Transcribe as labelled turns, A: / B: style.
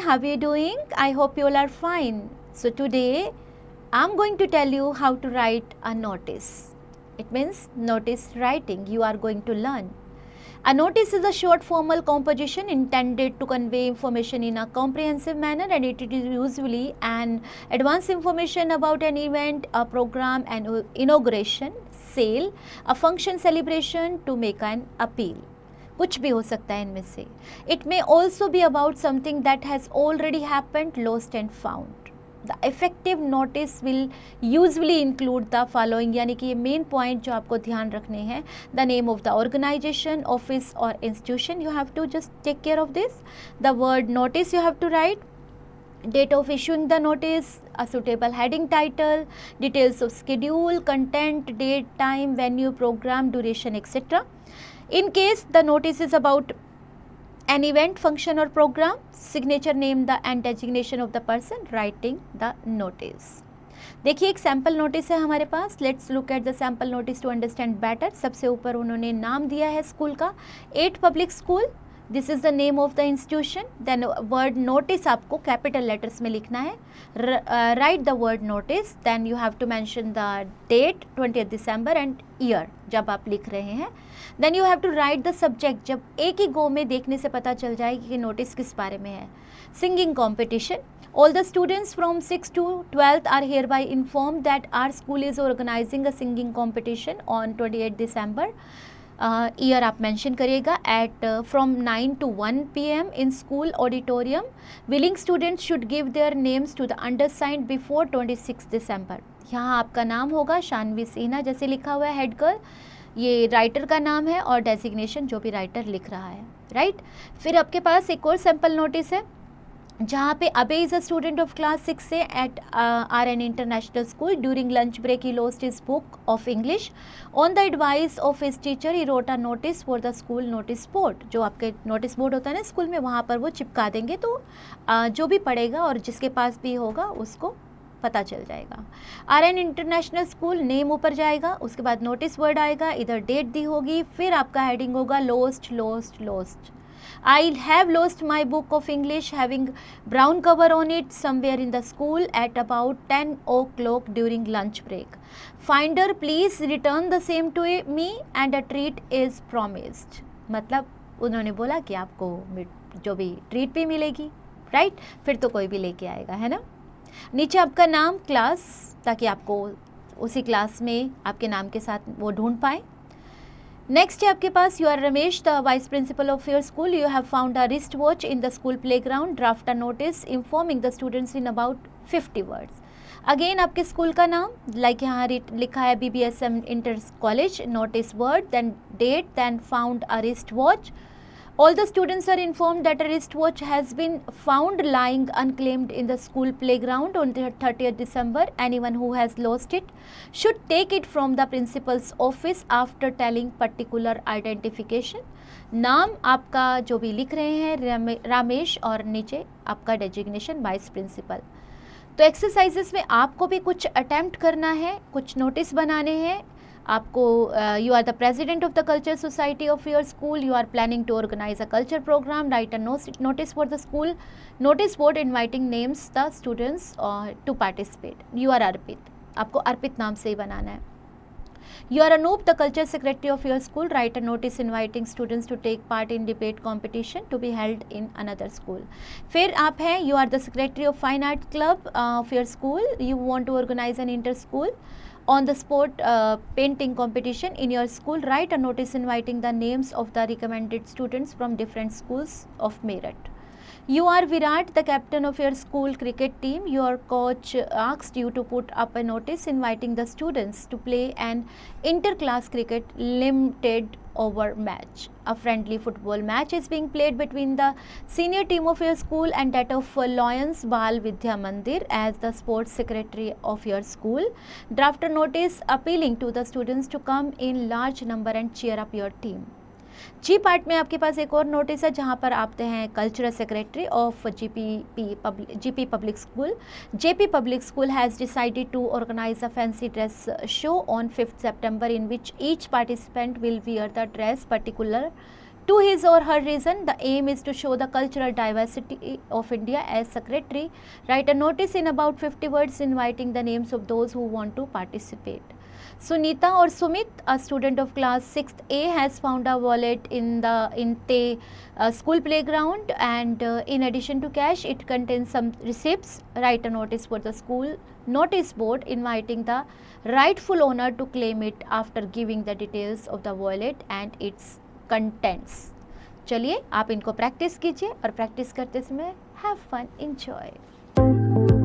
A: how are you doing? I hope you all are fine. So today I'm going to tell you how to write a notice. It means notice writing you are going to learn. A notice is a short formal composition intended to convey information in a comprehensive manner, and it is usually an advance information about an event, a program, an inauguration, sale, a function, celebration, to make an appeal. कुछ भी हो सकता है इनमें से. It may also be about something that has already happened, lost and found. The effective notice will usually include the following, यानी कि ये मेन पॉइंट जो आपको ध्यान रखने हैं. The name of the organization, office or institution, you have to just take care of this. The word notice you have to write. Date of issuing the notice, a suitable heading title, details of schedule, content, date, time, venue, program, duration, etc. In case the notice is about an event, function or program, signature, name the and designation of the person writing the notice. देखिए एक sample notice है हमारे पास. Let's look at the sample notice to understand better. सबसे ऊपर उन्होंने नाम दिया है स्कूल का, 8 public school. This is the name of the institution. Then word notice आपको कैपिटल लेटर्स में लिखना है. Write the word notice. Then you have to mention the date 20 December and year जब आप लिख रहे हैं. Then you have to write the subject. जब एक ही गो में देखने से पता चल जाएगी कि नोटिस किस बारे में है. Singing competition. All the students from 6th to 12th are hereby informed that our school is organizing a singing competition on 28 December. Year आप मेंशन करिएगा. At from 9 to 1 PM in school auditorium. Willing students should give their names to the undersigned before 26 December. यहाँ आपका नाम होगा शानवी सिन्हा जैसे लिखा हुआ है, हेड गर्ल. ये राइटर का नाम है और डेजिग्नेशन जो भी राइटर लिख रहा है. राइट. फिर आपके पास एक और सैम्पल नोटिस है जहाँ पे Abhay is a student of class 6 से at RN international school. During lunch break he lost his book of English. On the advice of his teacher he wrote a notice for the school notice board. जो आपके notice board होता है ना school में, वहाँ पर वो चिपका देंगे तो जो भी पढ़ेगा और जिसके पास भी होगा उसको पता चल जाएगा. RN इंटरनेशनल स्कूल नेम ऊपर जाएगा, उसके बाद नोटिस वर्ड आएगा, इधर डेट दी होगी, फिर आपका हेडिंग होगा lost lost lost. I have lost my book of English having brown cover on it somewhere in the school at about 10 o'clock during lunch break. Finder, please return the same to me and a treat is promised. मतलब उन्होंने बोला कि आपको जो भी treat भी मिलेगी. Right. फिर तो कोई भी लेके आएगा, है ना. नीचे आपका नाम, क्लास, ताकि आपको उसी क्लास में आपके नाम के साथ वो ढूंढ पाए. नेक्स्ट है आपके पास, you are Ramesh the vice principal of your school. You have found a wrist watch in the school playground. Draft a notice informing the students in about 50 words. Again आपके स्कूल का नाम, like यहाँ लिखा है BBSM inter college. Notice word, then date, then found a wrist watch. All the students are informed that a wristwatch has been found lying unclaimed in the school playground on the 30th December. Anyone who has lost it should take it from the principal's office after telling particular identification. नाम आपका जो भी लिख रहे हैं रामेश और नीचे आपका डेजिग्नेशन वाइस प्रिंसिपल. तो एक्सरसाइजेस में आपको भी कुछ अटेम्प्ट करना है, कुछ नोटिस बनाने हैं आपको. You are the president of the culture society of your school. You are planning to organise a culture programme. Write a notice for the school notice board inviting names the students to participate. You are Arpit, आपको अर्पित नाम से ही बनाना है. You are Anoop, the culture secretary of your school. Write a notice inviting students to take part in debate competition to be held in another school. फिर आप हैं, you are the secretary of fine art club of your school. You want to organize an inter school on the sport painting competition in your school. Write a notice inviting the names of the recommended students from different schools of merit. You are Virat, the captain of your school cricket team. Your coach asked you to put up a notice inviting the students to play an inter-class cricket limited over match. A friendly football match is being played between the senior team of your school and that of Lions Bal Vidya Mandir. As the sports secretary of your school, draft a notice appealing to the students to come in large number and cheer up your team. जी part में आपके पास एक और notice है जहाँ पर आते हैं cultural secretary of GP Public School. JP Public School has decided to organise a fancy dress show on 5th September in which each participant will wear the dress particular to his or her reason. The aim is to show the cultural diversity of India. As secretary, write a notice in about 50 words inviting the names of those who want to participate. Sunita or Sumit, a student of class 6th A, has found a wallet in the school playground, and in addition to cash, it contains some receipts. Write a notice for the school notice board inviting the rightful owner to claim it after giving the details of the wallet and its contents. चलिए आप इनको practice कीजिए और practice करते समय have fun, enjoy.